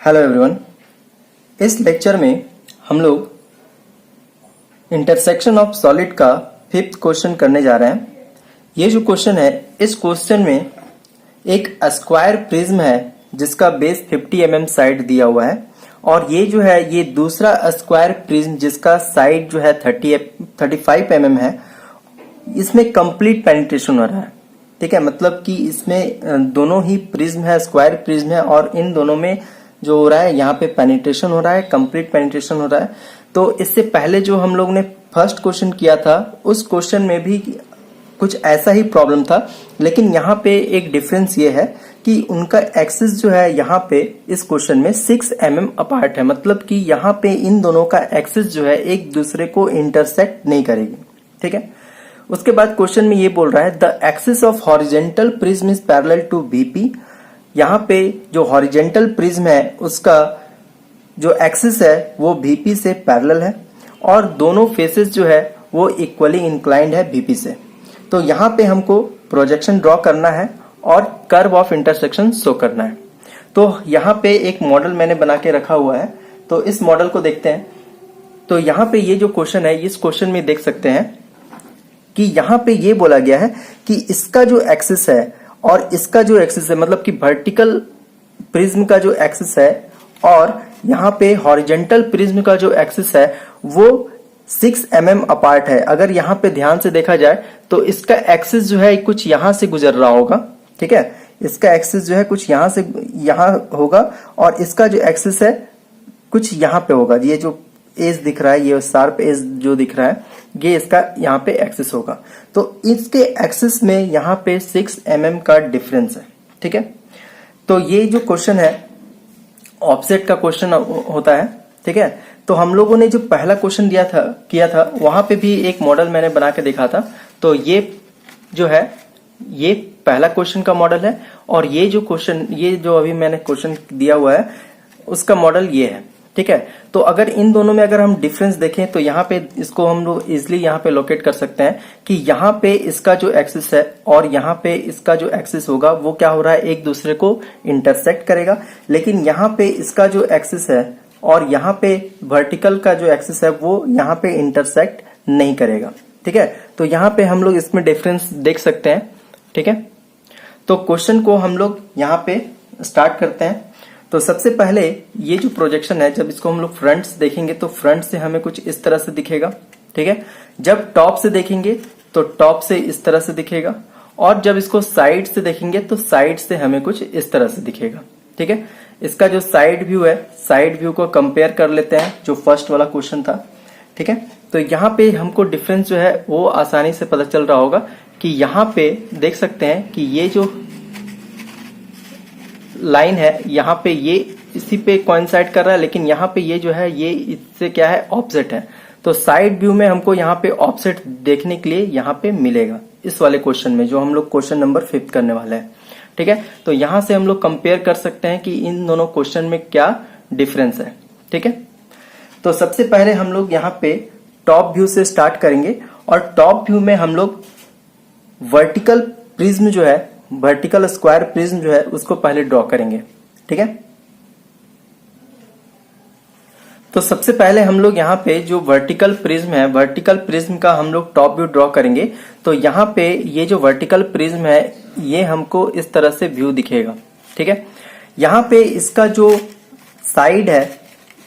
Hello everyone. इस lecture में हम लोग इंटरसेक्शन ऑफ सॉलिड का 5th क्वेश्चन करने जा रहे हैं। ये जो क्वेश्चन है, इस क्वेश्चन में एक स्क्वायर प्रिज्म है जिसका बेस 50 mm साइड दिया हुआ है, और ये जो है ये दूसरा स्क्वायर प्रिज्म जिसका साइड जो है 35 mm है। इसमें कंप्लीट पेनिट्रेशन हो रहा है। ठीक है, मतलब कि इसमें दोनों ही प्रिज्म है, स्क्वायर प्रिज्म है, और इन दोनों में जो हो रहा है यहाँ पे पेनिट्रेशन हो रहा है, कंप्लीट पेनिट्रेशन हो रहा है। तो इससे पहले जो हम लोग ने फर्स्ट क्वेश्चन किया था, उस क्वेश्चन में भी कुछ ऐसा ही प्रॉब्लम था, लेकिन यहाँ पे एक डिफरेंस ये है कि उनका एक्सिस जो है यहाँ पे इस क्वेश्चन में 6 mm अपार्ट है। मतलब कि यहाँ पे इन दोनों का एक्सिस जो है एक दूसरे को इंटरसेक्ट नहीं करेगी। ठीक है, उसके बाद क्वेश्चन में ये बोल रहा है the axis of horizontal prism is parallel to BP. यहाँ पे जो हॉरिजेंटल प्रिज्म है उसका जो एक्सिस है वो बीपी से पैरेलल है, और दोनों फेसेस जो है वो इक्वली इंक्लाइंड है बीपी से। तो यहाँ पे हमको प्रोजेक्शन ड्रॉ करना है और कर्व ऑफ इंटरसेक्शन शो करना है। तो यहाँ पे एक मॉडल मैंने बना के रखा हुआ है, तो इस मॉडल को देखते हैं। तो यहाँ पे ये जो क्वेश्चन है, इस क्वेश्चन में देख सकते हैं कि यहाँ पे ये बोला गया है कि इसका जो एक्सिस है और इसका जो एक्सिस है, मतलब कि वर्टिकल प्रिज्म का जो एक्सिस है और यहाँ पे हॉरिजेंटल प्रिज्म का जो एक्सिस है वो 6 mm अपार्ट है। अगर यहाँ पे ध्यान से देखा जाए तो इसका एक्सिस जो है कुछ यहाँ से गुजर रहा होगा। ठीक है, इसका एक्सिस जो है कुछ यहाँ से यहाँ होगा, और इसका जो एक्सिस है कुछ यहाँ पे होगा। ये जो एज दिख रहा है, ये शार्प एज जो दिख रहा है, ये इसका यहाँ पे एक्सिस होगा। तो इसके एक्सिस में यहाँ पे 6 mm का डिफरेंस है। ठीक है, तो ये जो क्वेश्चन है ऑफसेट का क्वेश्चन होता है। ठीक है, तो हम लोगों ने जो पहला क्वेश्चन किया था वहां पे भी एक मॉडल मैंने बना के देखा था। तो ये जो है ये पहला क्वेश्चन का मॉडल है, और ये जो अभी मैंने क्वेश्चन दिया हुआ है उसका मॉडल ये है। ठीक है, तो अगर इन दोनों में अगर हम डिफरेंस देखें तो यहाँ पे इसको हम लोग इजिली यहाँ पे लोकेट कर सकते हैं कि यहाँ पे इसका जो एक्सिस है और यहाँ पे इसका जो एक्सिस होगा वो क्या हो रहा है, एक दूसरे को इंटरसेक्ट करेगा। लेकिन यहाँ पे इसका जो एक्सिस है और यहाँ पे वर्टिकल का जो एक्सिस है वो यहाँ पे इंटरसेक्ट नहीं करेगा। ठीक है, तो यहाँ पे हम लोग इसमें डिफरेंस देख सकते हैं। ठीक है, तो क्वेश्चन को हम लोग यहाँ पे स्टार्ट करते हैं। तो सबसे पहले ये जो प्रोजेक्शन है, जब इसको हम लोग फ्रंट से देखेंगे तो फ्रंट से हमें कुछ इस तरह से दिखेगा। ठीक है, जब टॉप से देखेंगे तो टॉप से इस तरह से दिखेगा, और जब इसको साइड से देखेंगे तो साइड से हमें कुछ इस तरह से दिखेगा। ठीक है, इसका जो साइड व्यू है, साइड व्यू को कंपेयर कर लेते हैं जो फर्स्ट वाला क्वेश्चन था। ठीक है, तो यहाँ पे हमको डिफरेंस जो है वो आसानी से पता चल रहा होगा कि यहाँ पे देख सकते हैं कि ये जो लाइन है यहाँ पे ये इसी पे कोइंसाइड कर रहा है, लेकिन यहाँ पे ये जो है ये इससे क्या है, ऑफसेट है। तो साइड व्यू में हमको यहाँ पे ऑफसेट देखने के लिए यहाँ पे मिलेगा इस वाले क्वेश्चन में, जो हम लोग क्वेश्चन नंबर 5 करने वाले हैं। ठीक है, तो यहां से हम लोग कंपेयर कर सकते हैं कि इन दोनों क्वेश्चन में क्या डिफरेंस है। ठीक है, तो सबसे पहले हम लोग यहाँ पे टॉप व्यू से स्टार्ट करेंगे, और टॉप व्यू में हम लोग वर्टिकल प्रिज्म जो है, वर्टिकल स्क्वायर प्रिज्म जो है उसको पहले ड्रॉ करेंगे। ठीक है, तो सबसे पहले हम लोग यहाँ पे जो वर्टिकल प्रिज्म है, वर्टिकल प्रिज्म का हम लोग टॉप व्यू ड्रॉ करेंगे। तो यहाँ पे ये जो वर्टिकल प्रिज्म है ये हमको इस तरह से व्यू दिखेगा। ठीक है, यहाँ पे इसका जो साइड है,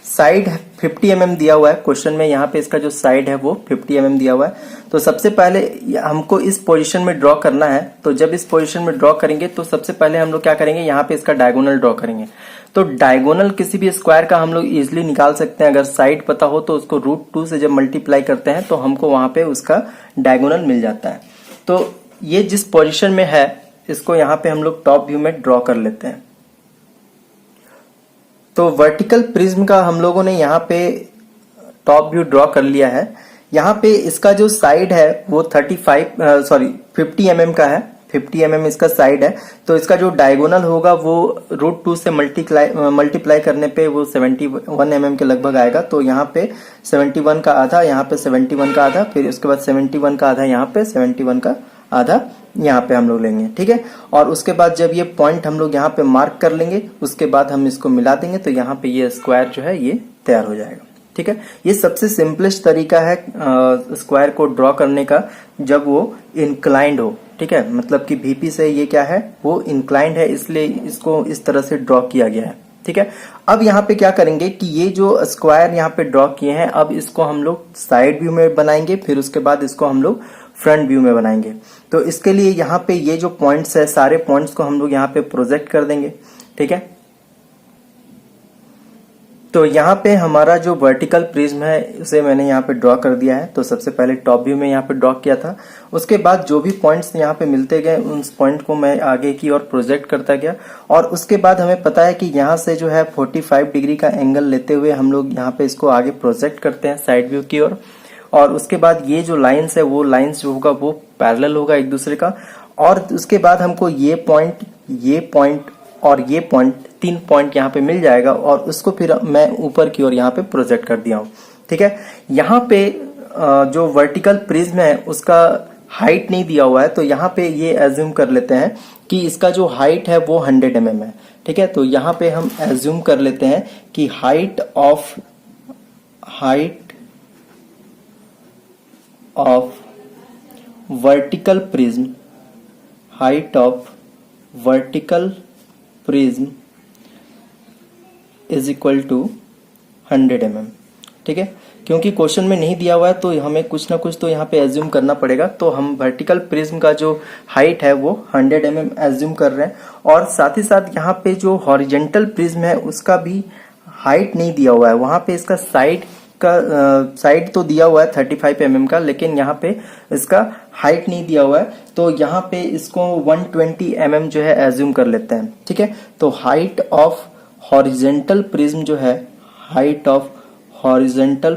साइड 50 mm दिया हुआ है क्वेश्चन में। यहाँ पे इसका जो साइड है वो 50 mm दिया हुआ है। तो सबसे पहले हमको इस पोजीशन में ड्रॉ करना है। तो जब इस पोजीशन में ड्रॉ करेंगे तो सबसे पहले हम लोग क्या करेंगे, यहाँ पे इसका डायगोनल ड्रॉ करेंगे। तो डायगोनल किसी भी स्क्वायर का हम लोग इजिली निकाल सकते हैं। अगर साइड पता हो तो उसको √2 से जब मल्टीप्लाई करते हैं तो हमको वहां पे उसका डायगोनल मिल जाता है। तो ये जिस पोजीशन में है इसको यहाँ पे हम लोग टॉप व्यू में ड्रॉ कर लेते हैं। तो वर्टिकल प्रिज्म का हम लोगों ने यहाँ पे टॉप व्यू ड्रॉ कर लिया है। यहाँ पे इसका जो साइड है वो 50 mm का है, 50 mm इसका साइड है। तो इसका जो डायगोनल होगा वो √2 से मल्टीप्लाई करने पे वो 71 mm के लगभग आएगा। तो यहाँ पे 71 का आधा, यहाँ पे 71 का आधा, फिर उसके बाद 71 का आधा, यहाँ पे 71 का आधा यहाँ पे हम लोग लेंगे, ठीक है। और उसके बाद जब ये पॉइंट हम लोग यहाँ पे मार्क कर लेंगे, उसके बाद हम इसको मिला देंगे, तो यहाँ पे ये स्क्वायर जो है ये तैयार हो जाएगा, ठीक है। ये सबसे सिंपलेस्ट तरीका है स्क्वायर को ड्रॉ करने का, जब वो इंक्लाइंड हो, ठीक है। मतलब कि VP से ये क्या है, वो इंक्लाइंड है, इसलिए इसको इस तरह से ड्रॉ किया गया है, ठीक है। अब यहाँ पे क्या करेंगे कि ये जो स्क्वायर यहाँ पे ड्रॉ किए हैं, अब इसको हम लोग साइड व्यू में बनाएंगे, फिर उसके बाद इसको हम लोग फ्रंट व्यू में बनाएंगे। तो इसके लिए यहाँ पे ये जो पॉइंट्स है, सारे पॉइंट्स को हम लोग यहाँ पे प्रोजेक्ट कर देंगे, ठीक है। तो यहाँ पे हमारा जो वर्टिकल प्रिज्म है उसे मैंने यहाँ पे ड्रॉ कर दिया है। तो सबसे पहले टॉप व्यू में यहाँ पे ड्रॉ किया था, उसके बाद जो भी पॉइंट्स यहाँ पे मिलते गए उन पॉइंट को मैं आगे की ओर प्रोजेक्ट करता गया, और उसके बाद हमें पता है कि यहाँ से जो है 45 डिग्री का एंगल लेते हुए हम लोग यहाँ पे इसको आगे प्रोजेक्ट करते हैं साइड व्यू की ओर। और उसके बाद ये जो लाइन्स है, वो लाइन्स जो होगा वो पैरेलल होगा एक दूसरे का, और उसके बाद हमको ये पॉइंट और ये पॉइंट, 3 पॉइंट यहाँ पे मिल जाएगा, और उसको फिर मैं ऊपर की ओर यहाँ पे प्रोजेक्ट कर दिया हूँ, ठीक है। यहाँ पे जो वर्टिकल प्रिज्म है उसका हाइट नहीं दिया हुआ है, तो यहाँ पे ये एज्यूम कर लेते हैं कि इसका जो हाइट है वो 100 mm है, ठीक है। तो यहाँ पे हम एज्यूम कर लेते हैं कि height of vertical prism, height of vertical prism is equal to 100 mm, ठीक है। क्योंकि क्वेश्चन में नहीं दिया हुआ है तो हमें कुछ ना कुछ तो यहाँ पे एज्यूम करना पड़ेगा। तो हम वर्टिकल प्रिज्म का जो हाइट है वो 100 mm एज्यूम कर रहे हैं, और साथ ही साथ यहाँ पे जो हॉरिजेंटल प्रिज्म है उसका भी हाइट नहीं दिया हुआ है। वहां पे इसका साइड तो दिया हुआ है 35 mm का, लेकिन यहाँ पे इसका हाइट नहीं दिया हुआ है, तो यहाँ पे इसको 120 mm जो है एज्यूम कर लेते हैं, ठीक है। तो हाइट ऑफ हॉरिजेंटल प्रिज्म जो है, हाइट ऑफ हॉरिजेंटल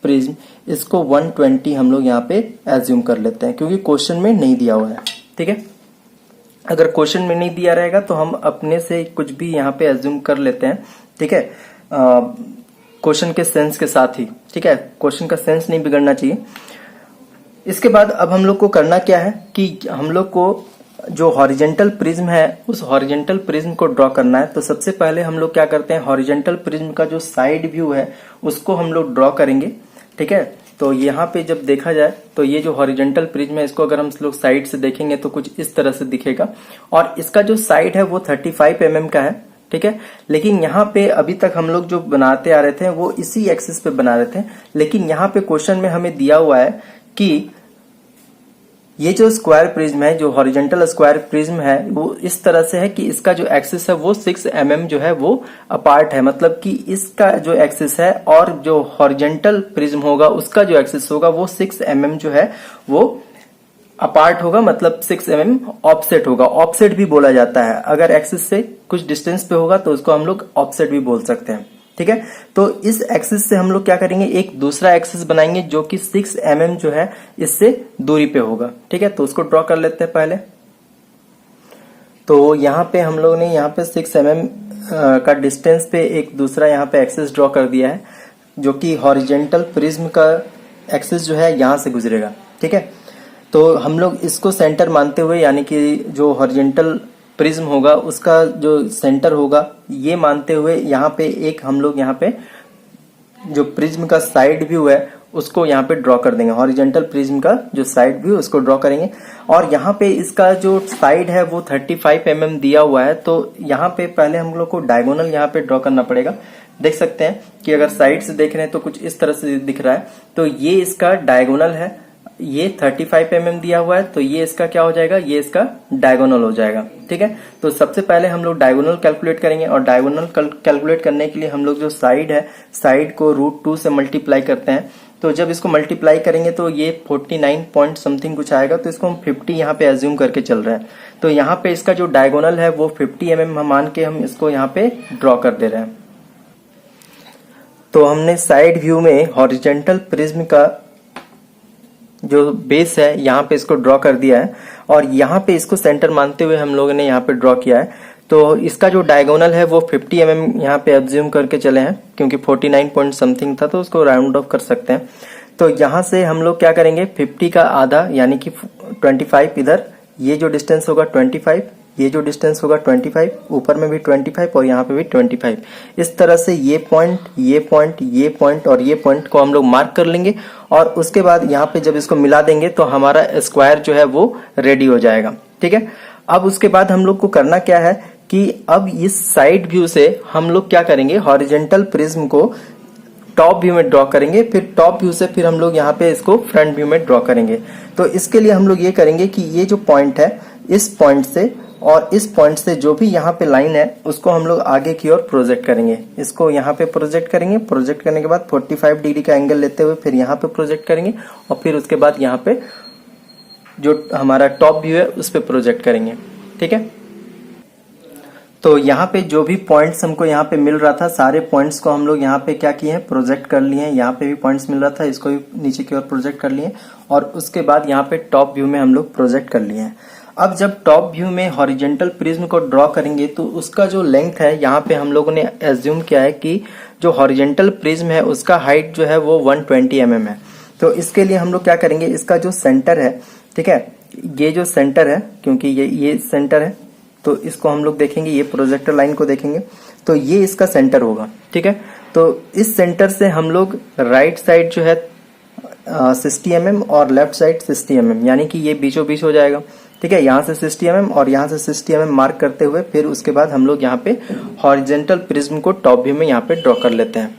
प्रिज्म इसको 120 हम लोग यहाँ पे एज्यूम कर लेते हैं, क्योंकि क्वेश्चन में नहीं दिया हुआ है, ठीक है। अगर क्वेश्चन में नहीं दिया रहेगा तो हम अपने से कुछ भी यहाँ पे एज्यूम कर लेते हैं, ठीक है, क्वेश्चन के सेंस के साथ ही, ठीक है। क्वेश्चन का सेंस नहीं बिगड़ना चाहिए। इसके बाद अब हम लोग को करना क्या है कि हम लोग को जो हॉरिजेंटल प्रिज्म है उस हॉरिजेंटल प्रिज्म को ड्रॉ करना है। तो सबसे पहले हम लोग क्या करते हैं, हॉरिजेंटल प्रिज्म का जो साइड व्यू है उसको हम लोग ड्रॉ करेंगे, ठीक है। तो यहाँ पे जब देखा जाए तो ये जो हॉरिजेंटल प्रिज्म है इसको अगर हम लोग साइड से देखेंगे तो कुछ इस तरह से दिखेगा, और इसका जो साइड है वो 35 mm का है, ठीक है। लेकिन यहाँ पे अभी तक हम लोग जो बनाते आ रहे थे वो इसी एक्सिस पे बना रहे थे, लेकिन यहाँ पे क्वेश्चन में हमें दिया हुआ है कि ये जो स्क्वायर प्रिज्म है, जो हॉरिजेंटल स्क्वायर प्रिज्म है, वो इस तरह से है कि इसका जो एक्सिस है वो 6 mm जो है वो अपार्ट है। मतलब कि इसका जो एक्सिस है और जो हॉरिजेंटल प्रिज्म होगा उसका जो एक्सिस होगा वो 6 mm जो है वो अपार्ट होगा, मतलब 6 mm ऑफसेट होगा। ऑफसेट भी बोला जाता है, अगर एक्सिस से कुछ डिस्टेंस पे होगा तो उसको हम लोग ऑफसेट भी बोल सकते हैं, ठीक है। तो इस एक्सिस से हम लोग क्या करेंगे, एक दूसरा एक्सिस बनाएंगे जो कि 6 mm जो है इससे दूरी पे होगा, ठीक है। तो उसको ड्रॉ कर लेते हैं पहले। तो यहाँ पे हम लोग ने यहाँ पे 6 mm का डिस्टेंस पे एक दूसरा यहाँ पे एक्सिस ड्रॉ कर दिया है, जो कि हॉरिजेंटल प्रिज्म का एक्सिस जो है यहाँ से गुजरेगा, ठीक है। तो हम लोग इसको सेंटर मानते हुए, यानी कि जो हॉरिजेंटल प्रिज्म होगा उसका जो सेंटर होगा ये मानते हुए यहाँ पे एक हम लोग यहाँ पे जो प्रिज्म का साइड व्यू है उसको यहाँ पे ड्रॉ कर देंगे। हॉरिजेंटल प्रिज्म का जो साइड व्यू उसको ड्रॉ करेंगे, और यहाँ पे इसका जो साइड है वो 35 mm दिया हुआ है। तो यहाँ पे पहले हम लोग को डायगोनल यहाँ पे ड्रॉ करना पड़ेगा। देख सकते हैं कि अगर साइड से देख रहे हैं तो कुछ इस तरह से दिख रहा है, तो ये इसका डायगोनल है, ये 35 mm दिया हुआ है, तो ये इसका क्या हो जाएगा, ये इसका डायगोनल हो जाएगा, ठीक है। तो सबसे पहले हम लोग डायगोनल कैलकुलेट करेंगे, और डायगोनल कैलकुलेट करने के लिए हम लोग जो साइड है, साइड को √2 से मल्टीप्लाई करते हैं। तो जब इसको मल्टीप्लाई करेंगे तो ये 49 पॉइंट समथिंग कुछ आएगा, तो इसको हम 50 यहाँ पे एज्यूम करके चल रहे हैं। तो यहाँ पे इसका जो डायगोनल है वो 50 mm हम मान के हम इसको यहाँ पे ड्रॉ कर दे रहे हैं। तो हमने साइड व्यू में हॉरिजेंटल प्रिज्म का जो बेस है यहाँ पे इसको ड्रॉ कर दिया है, और यहाँ पे इसको सेंटर मानते हुए हम लोगों ने यहाँ पे ड्रॉ किया है। तो इसका जो डायगोनल है वो 50 mm यहाँ पे एब्ज्यूम करके चले हैं, क्योंकि 49 पॉइंट समथिंग था तो उसको राउंड ऑफ कर सकते हैं। तो यहाँ से हम लोग क्या करेंगे, 50 का आधा यानी कि 25 इधर, ये जो डिस्टेंस होगा 25, ये जो डिस्टेंस होगा 25, ऊपर में भी 25 और यहाँ पे भी 25। इस तरह से ये पॉइंट, ये पॉइंट, ये पॉइंट और ये पॉइंट को हम लोग मार्क कर लेंगे और उसके बाद यहाँ पे जब इसको मिला देंगे तो हमारा स्क्वायर जो है वो रेडी हो जाएगा। ठीक है, अब उसके बाद हम लोग को करना क्या है कि अब इस साइड व्यू से हम लोग क्या करेंगे, हॉरिजेंटल प्रिज्म को टॉप व्यू में ड्रॉ करेंगे, फिर टॉप व्यू से फिर हम लोग यहाँ पे इसको फ्रंट व्यू में ड्रॉ करेंगे। तो इसके लिए हम लोग ये करेंगे कि ये जो पॉइंट है, इस पॉइंट से और इस पॉइंट से जो भी यहाँ पे लाइन है उसको हम लोग आगे की ओर प्रोजेक्ट करेंगे। इसको यहाँ पे प्रोजेक्ट करेंगे, प्रोजेक्ट करने के बाद 45 डिग्री का एंगल लेते हुए फिर यहाँ पे प्रोजेक्ट करेंगे और फिर उसके बाद यहाँ पे जो हमारा टॉप व्यू है उस पे प्रोजेक्ट करेंगे। ठीक है, तो यहाँ पे जो भी पॉइंट्स हमको यहाँ पे मिल रहा था, सारे पॉइंट्स को हम लोग यहाँ पे क्या किए हैं, प्रोजेक्ट कर लिए हैं। यहाँ पे भी पॉइंट्स मिल रहा था, इसको भी नीचे की ओर प्रोजेक्ट कर लिए और उसके बाद यहाँ पे टॉप व्यू में हम लोग प्रोजेक्ट कर लिए हैं। अब जब टॉप व्यू में हॉरिजेंटल प्रिज्म को ड्रॉ करेंगे तो उसका जो लेंथ है, यहाँ पे हम लोगों ने एज्यूम किया है कि जो हॉरिजेंटल प्रिज्म है उसका हाइट जो है वो 120 mm है। तो इसके लिए हम लोग क्या करेंगे, इसका जो सेंटर है, ठीक है, ये जो सेंटर है, क्योंकि ये सेंटर है तो इसको हम लोग देखेंगे, ये प्रोजेक्टर लाइन को देखेंगे तो ये इसका सेंटर होगा। ठीक है, तो इस सेंटर से हम लोग राइट साइड जो है 60 mm और लेफ्ट साइड 60 mm, यानी कि ये बीचों बीच हो जाएगा। ठीक है, यहाँ से 60 mm और यहाँ से 60 mm मार्क करते हुए फिर उसके बाद हम लोग यहाँ पे हॉरिजेंटल प्रिज्म को टॉप व्यू में यहाँ पे ड्रॉ कर लेते हैं।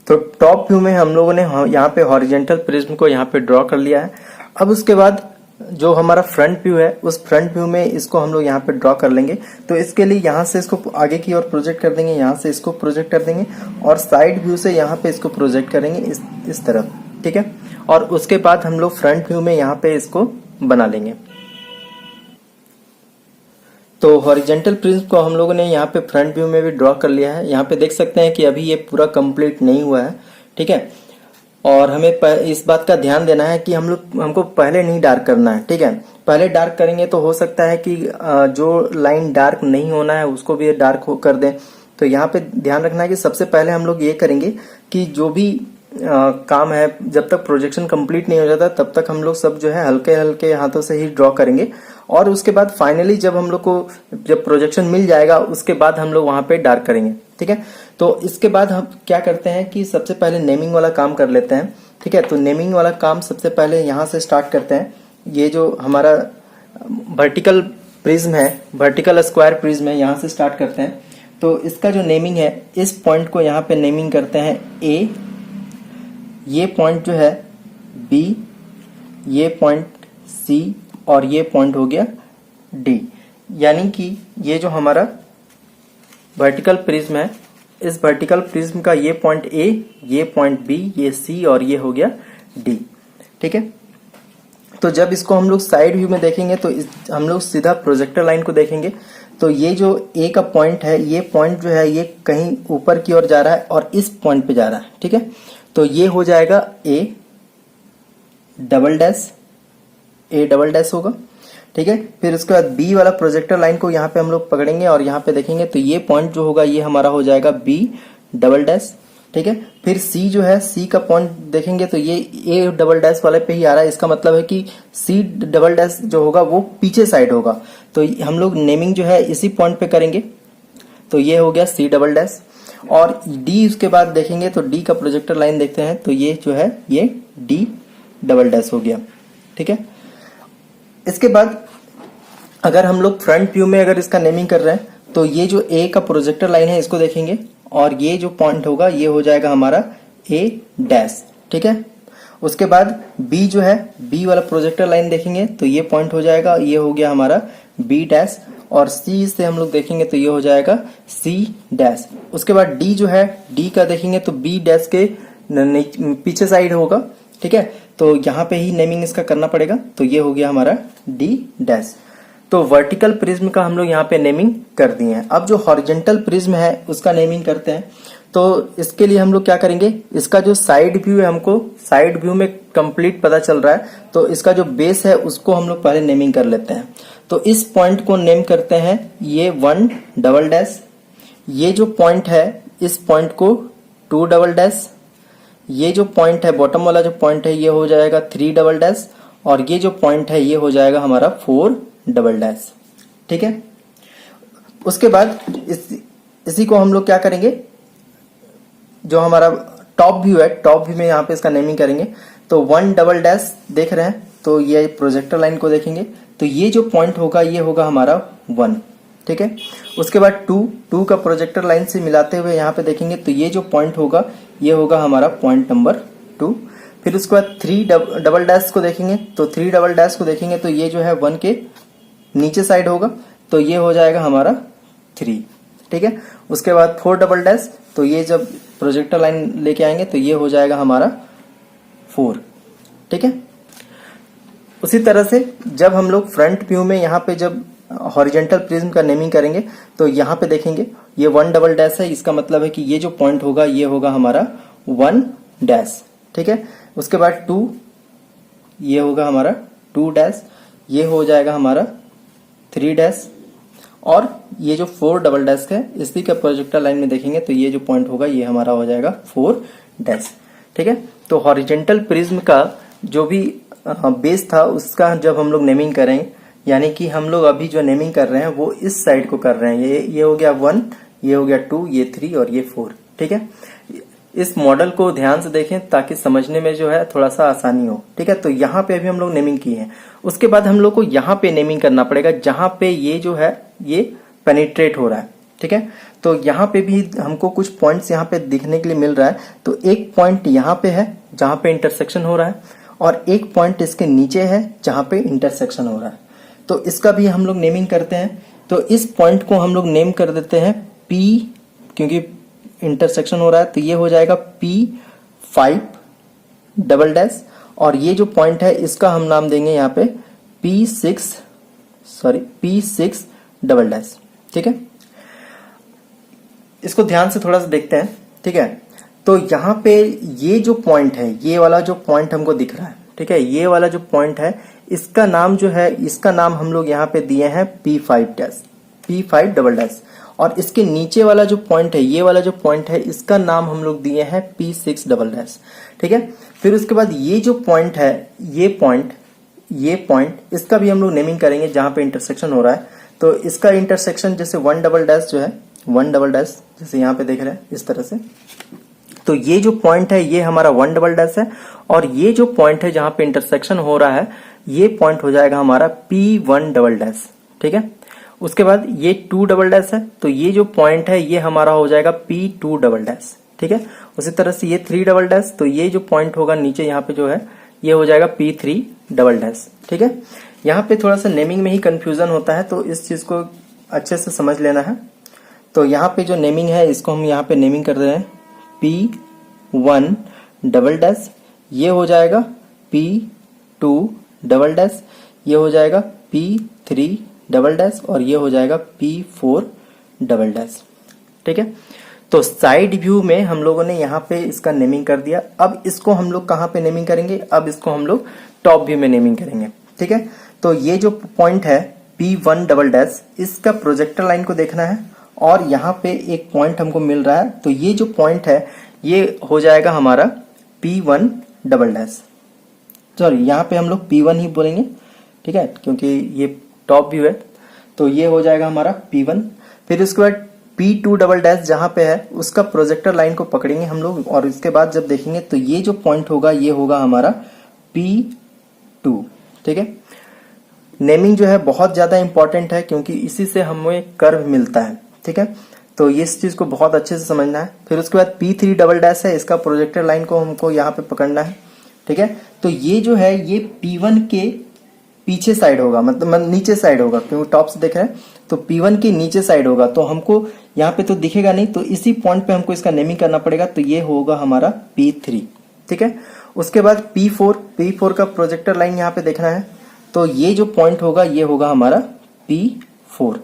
तो टॉप व्यू में हम लोगों ने यहाँ पे हॉरिजेंटल प्रिज्म को यहाँ पे ड्रॉ कर लिया है। अब उसके बाद जो हमारा फ्रंट व्यू है, उस फ्रंट व्यू में इसको हम लोग यहाँ पे ड्रॉ कर लेंगे। तो इसके लिए यहाँ से इसको आगे की ओर प्रोजेक्ट कर देंगे, यहाँ से इसको प्रोजेक्ट कर देंगे और साइड व्यू से यहाँ पे इसको प्रोजेक्ट करेंगे इस तरफ। ठीक है, और उसके बाद हम लोग फ्रंट व्यू में यहाँ पे इसको बना लेंगे। तो हॉरिजेंटल प्रिज्म को हम लोगों ने यहाँ पे फ्रंट व्यू में भी ड्रॉ कर लिया है। यहाँ पे देख सकते हैं कि अभी ये पूरा कंप्लीट नहीं हुआ है। ठीक है, और हमें इस बात का ध्यान देना है कि हमको पहले नहीं डार्क करना है। ठीक है, पहले डार्क करेंगे तो हो सकता है कि जो लाइन डार्क नहीं होना है उसको भी डार्क कर दें। तो यहाँ पे ध्यान रखना है कि सबसे पहले हम लोग ये करेंगे कि जो भी काम है, जब तक प्रोजेक्शन कंप्लीट नहीं हो जाता तब तक हम लोग सब जो है हल्के हल्के हाथों से ही ड्रॉ करेंगे और उसके बाद फाइनली जब हम लोग को जब प्रोजेक्शन मिल जाएगा उसके बाद हम लोग वहां पे डार्क करेंगे। ठीक है, तो इसके बाद हम क्या करते हैं कि सबसे पहले नेमिंग वाला काम कर लेते हैं। ठीक है, तो नेमिंग वाला काम सबसे पहले यहाँ से स्टार्ट करते हैं। ये जो हमारा वर्टिकल प्रिज्म है, वर्टिकल स्क्वायर प्रिज्म है, यहाँ से स्टार्ट करते हैं। तो इसका जो नेमिंग है, इस पॉइंट को यहाँ पे नेमिंग करते हैं ए, ये पॉइंट जो है बी, ये पॉइंट सी और ये पॉइंट हो गया डी। यानी कि ये जो हमारा वर्टिकल प्रिज्म है, इस वर्टिकल प्रिज्म का ये पॉइंट ए, ये पॉइंट बी, ये सी और ये हो गया डी। ठीक है, तो जब इसको हम लोग साइड व्यू में देखेंगे तो हम लोग सीधा प्रोजेक्टर लाइन को देखेंगे। तो ये जो ए का पॉइंट है, ये पॉइंट जो है ये कहीं ऊपर की ओर जा रहा है और इस पॉइंट पे जा रहा है। ठीक है, तो ये हो जाएगा A double dash, A double dash होगा। ठीक है, फिर उसके बाद बी वाला प्रोजेक्टर लाइन को यहाँ पे हम लोग पकड़ेंगे और यहाँ पे देखेंगे तो ये पॉइंट जो होगा ये हमारा हो जाएगा बी डबल डैश। ठीक है, फिर सी जो है, सी का पॉइंट देखेंगे तो ये ए डबल डैश वाले पे ही आ रहा है। इसका मतलब है कि सी डबल डैश जो होगा वो पीछे साइड होगा। तो हम लोग नेमिंग जो है इसी पॉइंट पे करेंगे। तो ये हो गया सी डबल डैश और डी उसके बाद देखेंगे तो डी का प्रोजेक्टर लाइन देखते हैं तो ये जो है ये डी डबल डैश हो गया। ठीक है, इसके बाद अगर हम लोग फ्रंट व्यू में अगर इसका नेमिंग कर रहे हैं तो ये जो ए का प्रोजेक्टर लाइन है इसको देखेंगे और ये जो पॉइंट होगा ये हो जाएगा हमारा ए डैश। ठीक है, उसके बाद बी जो है, बी वाला प्रोजेक्टर लाइन देखेंगे तो ये पॉइंट हो जाएगा, ये हो गया हमारा बी डैश और सी से हम लोग देखेंगे तो ये हो जाएगा सी डैश। उसके बाद डी जो है, डी का देखेंगे तो बी डैश के पीछे साइड होगा। ठीक है, तो यहाँ पे ही नेमिंग इसका करना पड़ेगा। तो ये हो गया हमारा डी डैश। तो वर्टिकल प्रिज्म का हम लोग यहाँ पे नेमिंग कर दिए हैं। अब जो हॉरिजेंटल प्रिज्म है उसका नेमिंग करते हैं। तो इसके लिए हम लोग क्या करेंगे, इसका जो साइड व्यू है, हमको साइड व्यू में कंप्लीट पता चल रहा है तो इसका जो बेस है उसको हम लोग पहले नेमिंग कर लेते हैं। तो इस पॉइंट को नेम करते हैं ये 1 डबल डैश, ये जो पॉइंट है इस पॉइंट को 2 डबल डैश, ये जो पॉइंट है बॉटम वाला जो पॉइंट है ये हो जाएगा 3 डबल डैश, और ये जो पॉइंट है ये हो जाएगा हमारा 4 डबल डैश। ठीक है, उसके बाद इसी को हम लोग क्या करेंगे, जो हमारा टॉप व्यू है, टॉप व्यू में यहाँ पे इसका नेमिंग करेंगे। तो 1 डबल डैश देख रहे हैं, तो ये प्रोजेक्टर लाइन को देखेंगे तो ये जो पॉइंट होगा ये होगा हमारा 1। ठीक है, उसके बाद 2 का प्रोजेक्टर लाइन से मिलाते हुए यहाँ पे देखेंगे तो ये जो पॉइंट होगा ये होगा हमारा पॉइंट नंबर 2। फिर उसके बाद 3 डबल डैश को देखेंगे, तो 3 डबल डैश को देखेंगे तो ये जो है 1 के नीचे साइड होगा, तो ये हो जाएगा हमारा 3। ठीक है, उसके बाद 4 डबल डैश, तो ये जब प्रोजेक्टर लाइन लेके आएंगे तो ये हो जाएगा हमारा 4। ठीक है, उसी तरह से जब हम लोग फ्रंट व्यू में यहाँ पे जब हॉरिजेंटल प्रिज्म का नेमिंग करेंगे तो यहाँ पे देखेंगे ये 1 डबल डैश है, इसका मतलब है कि ये जो पॉइंट होगा ये होगा हमारा 1 डैश। ठीक है, उसके बाद 2, ये होगा हमारा 2 डैश, ये हो जाएगा हमारा 3 डैश, और ये जो 4 डबल डैश है इसी का प्रोजेक्टर लाइन में देखेंगे तो ये जो पॉइंट होगा ये हमारा हो जाएगा 4 डैश। ठीक है, तो हॉरिजेंटल प्रिज्म का जो भी बेस था उसका जब हम लोग नेमिंग करेंगे, यानी कि हम लोग अभी जो नेमिंग कर रहे हैं वो इस साइड को कर रहे हैं, ये हो गया 1, ये हो गया 2, ये 3 और ये 4। ठीक है, इस मॉडल को ध्यान से देखें ताकि समझने में जो है थोड़ा सा आसानी हो। ठीक है, तो यहाँ पे अभी हम लोग नेमिंग किए हैं, उसके बाद हम लोग को यहाँ पे नेमिंग करना पड़ेगा जहां पे ये जो है ये पेनिट्रेट हो रहा है। ठीक है, तो यहाँ पे भी हमको कुछ पॉइंट्स यहाँ पे दिखने के लिए मिल रहा है। तो एक पॉइंट यहाँ पे है जहां पे इंटरसेक्शन हो रहा है, और एक पॉइंट इसके नीचे है जहां पे इंटरसेक्शन हो रहा है, तो इसका भी हम लोग नेमिंग करते हैं। तो इस पॉइंट को हम लोग नेम कर देते हैं P, क्योंकि इंटरसेक्शन हो रहा है, तो ये हो जाएगा P5 डबल डैश, और ये जो पॉइंट है इसका हम नाम देंगे यहाँ पे P6 डबल डैश। ठीक है, इसको ध्यान से थोड़ा सा देखते हैं। ठीक है, तो यहाँ पे ये जो पॉइंट है, ये वाला जो पॉइंट हमको दिख रहा है, ठीक है, ये वाला जो पॉइंट है इसका नाम जो है, इसका नाम हम लोग यहाँ पे दिए हैं P5 dash, P5 double dash, और इसके नीचे वाला जो पॉइंट है, ये वाला जो पॉइंट है इसका नाम हम लोग दिए हैं P6 डबल डैश। ठीक है, फिर उसके बाद ये जो पॉइंट है, ये पॉइंट इसका भी हम लोग नेमिंग करेंगे जहां पे इंटरसेक्शन हो रहा है। तो इसका इंटरसेक्शन जैसे 1 डबल डैश जो है, 1 डबल डैश जैसे यहाँ पे देख रहे हैं इस तरह से, तो ये जो पॉइंट है ये हमारा 1 डबल डैश है, और ये जो पॉइंट है जहां पे इंटरसेक्शन हो रहा है ये पॉइंट हो जाएगा हमारा P1 डबल डैश। ठीक है, उसके बाद ये 2 डबल डैश है, तो ये जो पॉइंट है ये हमारा हो जाएगा P2 डबल डैश। ठीक है, उसी तरह से ये 3 डबल डैश, तो ये जो पॉइंट होगा नीचे यहाँ पे जो है ये हो जाएगा P3 डबल डैश। ठीक है, यहाँ पे थोड़ा सा नेमिंग में ही कंफ्यूजन होता है, तो इस चीज को अच्छे से समझ लेना है। तो यहाँ पे जो नेमिंग है इसको हम यहाँ पे नेमिंग कर रहे हैं P1 डबल डैश, ये हो जाएगा P2 डबल डैश, ये हो जाएगा P3 डबल डैश, और ये हो जाएगा P4 डबल डैश। ठीक है, तो साइड व्यू में हम लोगों ने यहाँ पे इसका नेमिंग कर दिया। अब इसको हम लोग कहाँ पे नेमिंग करेंगे, अब इसको हम लोग टॉप व्यू में नेमिंग करेंगे। ठीक है, तो ये जो पॉइंट है P1 डबल डैश, इसका प्रोजेक्टर लाइन को देखना है, और यहाँ पे एक पॉइंट हमको मिल रहा है, तो ये जो पॉइंट है ये हो जाएगा हमारा P1 डबल डैश। सॉरी, यहाँ पे हम लोग P1 ही बोलेंगे, ठीक है, क्योंकि ये टॉप व्यू है, तो ये हो जाएगा हमारा P1। फिर उसके बाद P2 डबल डैश जहां पे है उसका प्रोजेक्टर लाइन को पकड़ेंगे हम लोग, और इसके बाद जब देखेंगे तो ये जो पॉइंट होगा ये होगा हमारा P2। ठीक है, नेमिंग जो है बहुत ज्यादा इंपॉर्टेंट है क्योंकि इसी से हमें कर्व मिलता है। ठीक है, तो इस चीज को बहुत अच्छे से समझना है। फिर उसके बाद P3 डबल डैश है, इसका प्रोजेक्टर लाइन को हमको यहाँ पे पकड़ना है। ठीक है, तो ये जो है ये P1 के पीछे साइड होगा, मतलब नीचे साइड होगा, क्योंकि टॉप से देख रहे हैं तो P1 के नीचे साइड होगा, तो हमको यहाँ पे तो दिखेगा नहीं, तो इसी पॉइंट पे हमको इसका नेमिंग करना पड़ेगा, तो ये होगा हमारा P3। ठीक है, उसके बाद P4 का प्रोजेक्टर लाइन यहाँ पे देखना है, तो ये जो पॉइंट होगा ये होगा हमारा P4।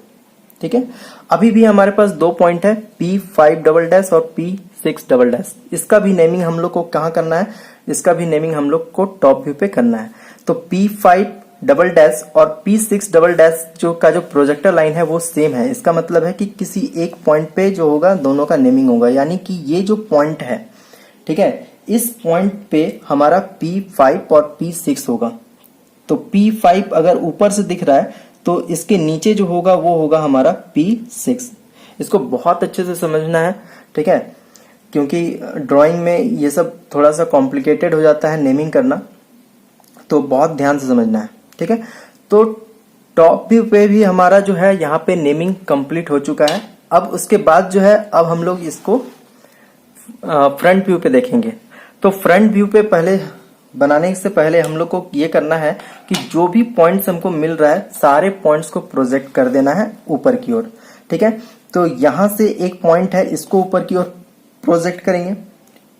ठीक है, अभी भी हमारे पास दो पॉइंट है P5 डबल डैश और P6 डबल डैश, इसका भी नेमिंग हम लोग को कहाँ करना है, इसका भी नेमिंग हम लोग को टॉप व्यू पे करना है। तो P5 डबल डैश और P6 डबल डैश जो प्रोजेक्टर लाइन है वो सेम है, इसका मतलब है कि किसी एक पॉइंट पे जो होगा दोनों का नेमिंग होगा, यानी कि ये जो पॉइंट है, ठीक है, इस पॉइंट पे हमारा P5 और P6 होगा। तो P5 अगर ऊपर से दिख रहा है तो इसके नीचे जो होगा वो होगा हमारा P6। इसको बहुत अच्छे से समझना है, ठीक है, क्योंकि ड्राइंग में ये सब थोड़ा सा कॉम्प्लिकेटेड हो जाता है नेमिंग करना, तो बहुत ध्यान से समझना है, ठीक है। तो टॉप व्यू पे भी हमारा जो है यहाँ पे नेमिंग कंप्लीट हो चुका है। अब उसके बाद जो है अब हम लोग इसको फ्रंट व्यू पे देखेंगे। तो फ्रंट व्यू पे पहले बनाने से पहले हम लोग को ये करना है कि जो भी पॉइंट्स हमको मिल रहा है सारे पॉइंट्स को प्रोजेक्ट कर देना है ऊपर की ओर, ठीक है। तो यहां से एक पॉइंट है, इसको ऊपर की ओर प्रोजेक्ट करेंगे।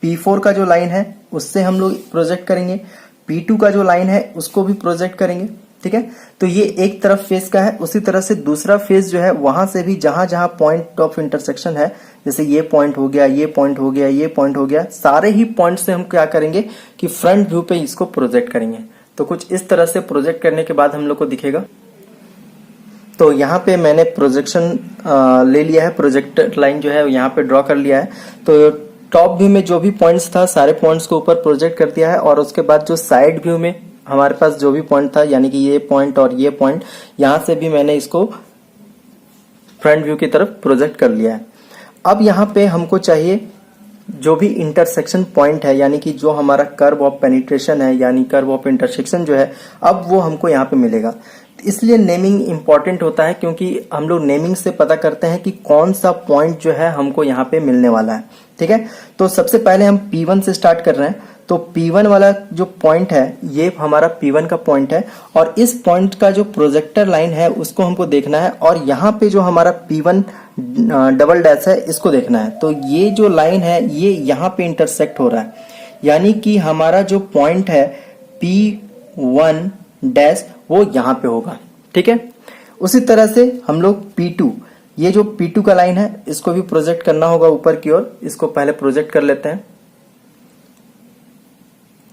P4 का जो लाइन है उससे हम लोग प्रोजेक्ट करेंगे। P2 का जो लाइन है उसको भी प्रोजेक्ट करेंगे, ठीक है। तो ये एक तरफ फेस का है। उसी तरह से दूसरा फेस जो है वहां से भी जहां जहां पॉइंट ऑफ इंटरसेक्शन है, जैसे ये पॉइंट हो गया, ये पॉइंट हो गया, ये पॉइंट हो गया, सारे ही पॉइंट से हम क्या करेंगे कि फ्रंट व्यू पे इसको प्रोजेक्ट करेंगे। तो कुछ इस तरह से प्रोजेक्ट करने के बाद हम लोग को दिखेगा। तो यहाँ पे मैंने प्रोजेक्शन ले लिया है, प्रोजेक्टर लाइन जो है यहाँ पे ड्रॉ कर लिया है। तो टॉप व्यू में जो भी पॉइंट्स था सारे पॉइंट्स को ऊपर प्रोजेक्ट कर दिया है, और उसके बाद जो साइड व्यू में हमारे पास जो भी पॉइंट था, यानी कि ये पॉइंट और ये पॉइंट, यहां से भी मैंने इसको फ्रंट व्यू की तरफ प्रोजेक्ट कर लिया है। अब यहाँ पे हमको चाहिए जो भी इंटरसेक्शन पॉइंट है, यानी कि जो हमारा कर्व ऑफ पेनिट्रेशन है, यानी कर्व ऑफ इंटरसेक्शन जो है, अब वो हमको यहाँ पे मिलेगा। इसलिए नेमिंग इंपॉर्टेंट होता है, क्योंकि हम लोग नेमिंग से पता करते हैं कि कौन सा पॉइंट जो है हमको यहाँ पे मिलने वाला है, ठीक है। तो सबसे पहले हम P1 से स्टार्ट कर रहे हैं। तो P1 वाला जो पॉइंट है ये हमारा P1 का पॉइंट है, और इस पॉइंट का जो प्रोजेक्टर लाइन है उसको हमको देखना है, और यहाँ पे जो हमारा P1 डबल डैश है इसको देखना है। तो ये जो लाइन है ये यहाँ पे इंटरसेक्ट हो रहा है, यानी कि हमारा जो पॉइंट है P1 डैश वो यहाँ पे होगा, ठीक है। उसी तरह से हम लोग P2, ये जो P2 का लाइन है इसको भी प्रोजेक्ट करना होगा ऊपर की ओर। इसको पहले प्रोजेक्ट कर लेते हैं।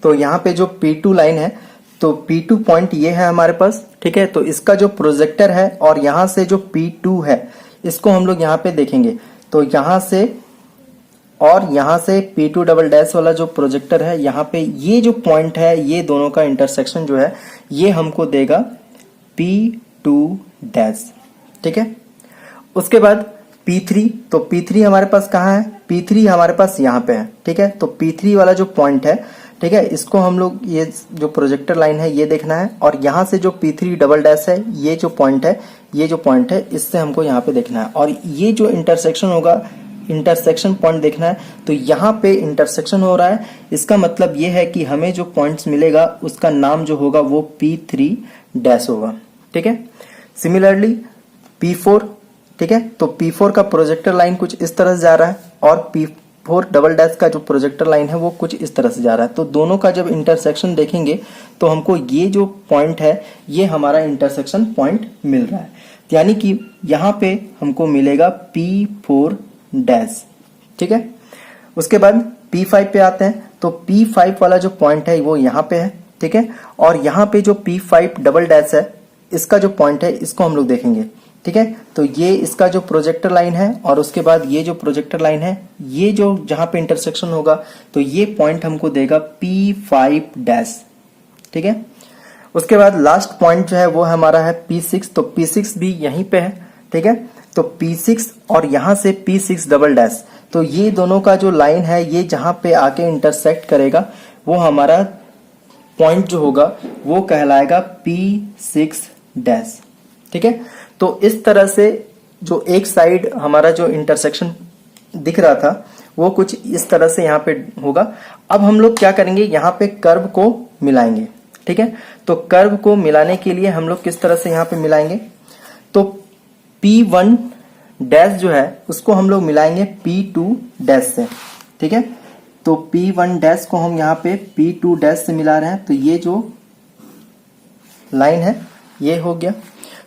तो यहाँ पे जो P2 लाइन है, तो P2 पॉइंट ये है हमारे पास, ठीक है। तो इसका जो प्रोजेक्टर है और यहाँ से जो P2 है इसको हम लोग यहाँ पे देखेंगे। तो यहाँ से और यहाँ से P2 डबल डैश वाला जो प्रोजेक्टर है, यहाँ पे ये जो पॉइंट है ये दोनों का इंटरसेक्शन जो है ये हमको देगा P2 डैश, ठीक है। उसके बाद P3, तो P3 हमारे पास कहाँ है? P3 हमारे पास यहाँ पे है, ठीक है। तो P3 वाला जो पॉइंट है, ठीक है, इसको हम लोग ये जो प्रोजेक्टर लाइन है ये देखना है, और यहाँ से जो P3 डबल डैश है ये जो पॉइंट है, ये जो पॉइंट है इससे हमको यहाँ पे देखना है, और ये जो इंटरसेक्शन होगा, इंटरसेक्शन पॉइंट देखना है। तो यहाँ पे इंटरसेक्शन हो रहा है, इसका मतलब ये है कि हमें जो पॉइंट्स मिलेगा उसका नाम जो होगा वो P3 डैश होगा, ठीक है। सिमिलरली P4, ठीक है, तो P4 का प्रोजेक्टर लाइन कुछ इस तरह से जा रहा है, और P4 डबल डैश का जो प्रोजेक्टर लाइन है वो कुछ इस तरह से जा रहा है। तो दोनों का जब इंटरसेक्शन देखेंगे तो हमको ये जो पॉइंट है ये हमारा इंटरसेक्शन पॉइंट मिल रहा है, यानी कि यहाँ पे हमको मिलेगा P4 डैश, ठीक है। उसके बाद P5 पे आते हैं। तो P5 वाला जो पॉइंट है वो यहाँ पे है, ठीक है, और यहाँ पे जो P5 डबल डैश है इसका जो पॉइंट है इसको हम लोग देखेंगे, ठीक है। तो ये इसका जो प्रोजेक्टर लाइन है, और उसके बाद ये जो प्रोजेक्टर लाइन है, ये जो जहां पे इंटरसेक्शन होगा तो ये पॉइंट हमको देगा P5 डैश, ठीक है। उसके बाद लास्ट पॉइंट जो है वो हमारा है P6, तो P6 भी यहीं पे है, ठीक है। तो P6 और यहां से P6 डबल डैश, तो ये दोनों का जो लाइन है ये जहां पे आके इंटरसेक्ट करेगा वो हमारा पॉइंट जो होगा वो कहलाएगा P6 डैश, ठीक है। तो इस तरह से जो एक साइड हमारा जो इंटरसेक्शन दिख रहा था वो कुछ इस तरह से यहाँ पे होगा। अब हम लोग क्या करेंगे, यहाँ पे कर्व को मिलाएंगे, ठीक है। तो कर्व को मिलाने के लिए हम लोग किस तरह से यहाँ पे मिलाएंगे, तो P1 डैश जो है उसको हम लोग मिलाएंगे P2 डैश से, ठीक है। तो P1 डैश को हम यहाँ पे P2 डैश से मिला रहे हैं, तो ये जो लाइन है ये हो गया।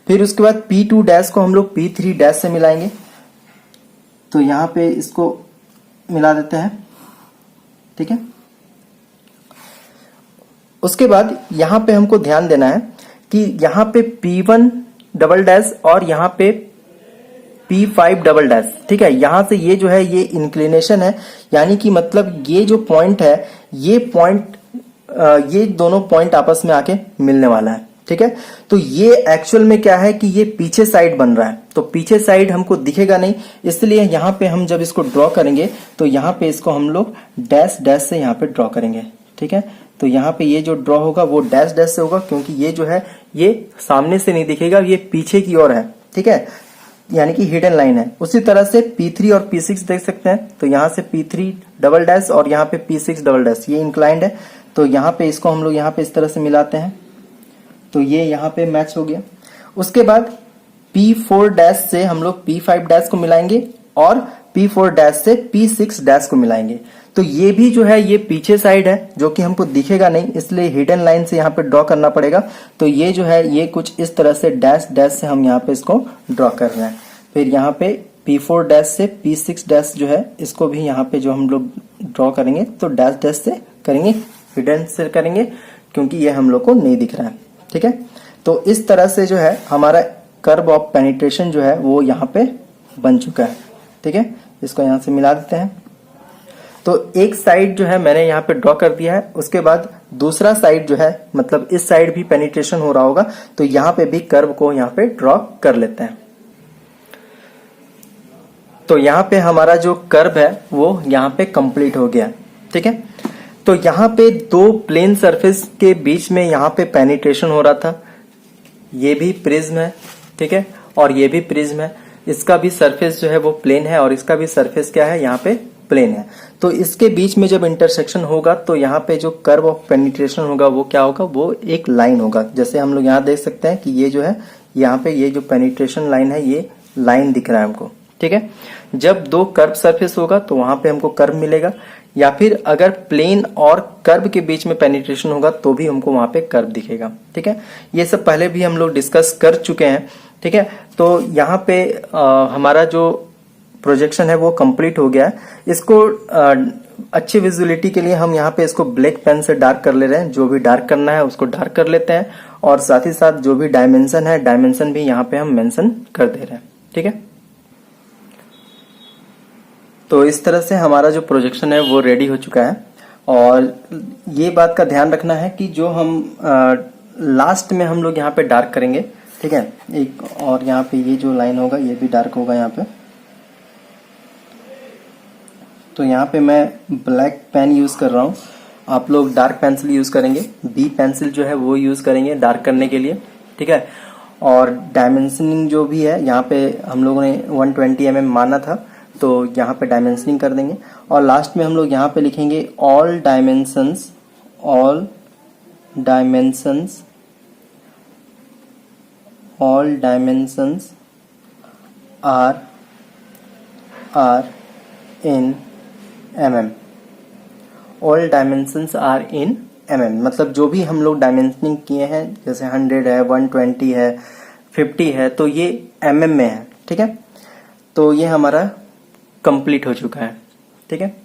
फिर उसके बाद P2 डैश को हम लोग P3 डैश से मिलाएंगे, तो यहाँ पे इसको मिला देते हैं, ठीक है। उसके बाद यहाँ पे हमको ध्यान देना है कि यहाँ पे P1 डबल डैश और यहाँ पे P5 डबल डैश, ठीक है। यहाँ से ये जो है ये इंक्लिनेशन है, यानी कि मतलब ये जो पॉइंट है ये पॉइंट, ये दोनों पॉइंट आपस में आके मिलने वाला है। ठीक है, तो ये एक्चुअल में क्या है कि ये पीछे साइड बन रहा है, तो पीछे साइड हमको दिखेगा नहीं, इसलिए यहां पे हम जब इसको ड्रॉ करेंगे तो यहां पे इसको हम लोग डैश डैश से यहां पे ड्रॉ करेंगे। ठीक है, तो यहां पे ये जो ड्रॉ होगा वो डैश डैश से होगा, क्योंकि ये जो है ये सामने से नहीं दिखेगा, ये पीछे की ओर है। ठीक है, यानी कि हिडन लाइन है। उसी तरह से P3 और P6 देख सकते हैं, तो यहां से P3 डबल डैश और यहाँ पे P6 डबल डैश, ये इंक्लाइंड है, तो यहाँ पे इसको हम लोग यहाँ पे इस तरह से मिलाते हैं, तो ये यहाँ पे मैच हो गया। उसके बाद P4 डैश से हम लोग P5 डैश को मिलाएंगे और P4 डैश से P6 डैश को मिलाएंगे, तो ये भी जो है ये पीछे साइड है जो कि हमको दिखेगा नहीं, इसलिए हिडन लाइन से यहाँ पे ड्रॉ करना पड़ेगा। तो ये जो है ये कुछ इस तरह से डैश डैश से हम यहाँ पे इसको ड्रॉ कर रहे हैं। फिर यहाँ पे P4 डैश से P6 डैश जो है इसको भी यहाँ पे जो हम लोग ड्रॉ करेंगे तो डैश डैश से करेंगे, हिडन से करेंगे, क्योंकि ये हम लोग को नहीं दिख रहा है। ठीक है, तो इस तरह से जो है हमारा कर्व ऑफ पेनिट्रेशन जो है वो यहाँ पे बन चुका है। ठीक है, इसको यहाँ से मिला देते हैं। तो एक साइड जो है मैंने यहाँ पे ड्रॉ कर दिया है, उसके बाद दूसरा साइड जो है मतलब इस साइड भी पेनिट्रेशन हो रहा होगा, तो यहाँ पे भी कर्व को यहाँ पे ड्रॉ कर लेते हैं। तो यहाँ पे हमारा जो कर्व है वो यहाँ पे कंप्लीट हो गया। ठीक है, तो यहाँ पे दो प्लेन सरफेस के बीच में यहाँ पे पेनिट्रेशन हो रहा था, ये भी प्रिज्म है। ठीक है, और ये भी प्रिज्म है, इसका भी सरफेस जो है वो प्लेन है और इसका भी सरफेस क्या है यहाँ पे प्लेन है। तो इसके बीच में जब इंटरसेक्शन होगा तो यहाँ पे जो कर्व ऑफ पेनिट्रेशन होगा वो क्या होगा, वो एक लाइन होगा। जैसे हम लोग यहाँ देख सकते हैं कि ये जो है यहाँ पे ये जो पेनिट्रेशन लाइन है ये लाइन दिख रहा है हमको। ठीक है, जब दो कर्व सरफेस होगा तो वहां पे हमको कर्व मिलेगा, या फिर अगर प्लेन और कर्व के बीच में पेनिट्रेशन होगा तो भी हमको वहां पे कर्व दिखेगा। ठीक है, ये सब पहले भी हम लोग डिस्कस कर चुके हैं। ठीक है, तो यहाँ पे हमारा जो प्रोजेक्शन है वो कंप्लीट हो गया है। इसको अच्छी विजुअलिटी के लिए हम यहाँ पे इसको ब्लैक पेन से डार्क कर ले रहे हैं, जो भी डार्क करना है उसको डार्क कर लेते हैं, और साथ ही साथ जो भी डायमेंशन है डायमेंशन भी यहाँ पे हम मेंशन कर दे रहे हैं। ठीक है, तो इस तरह से हमारा जो प्रोजेक्शन है वो रेडी हो चुका है। और ये बात का ध्यान रखना है कि जो हम लास्ट में हम लोग यहाँ पे डार्क करेंगे। ठीक है, एक और यहाँ पे ये जो लाइन होगा ये भी डार्क होगा यहाँ पे। तो यहाँ पे मैं ब्लैक पेन यूज कर रहा हूँ, आप लोग डार्क पेंसिल यूज करेंगे, बी पेंसिल जो है वो यूज करेंगे डार्क करने के लिए। ठीक है, और डायमेंशनिंग जो भी है यहाँ पे हम लोगों ने 120 mm माना था, तो यहाँ पे डायमेंशनिंग कर देंगे। और लास्ट में हम लोग यहाँ पे लिखेंगे all dimensions are in mm। All dimensions are in mm मतलब जो भी हम लोग डायमेंशनिंग किए हैं, जैसे 100 है, 120 है, 50 है, तो ये mm में है। ठीक है, तो ये हमारा कंप्लीट हो चुका है। ठीक है।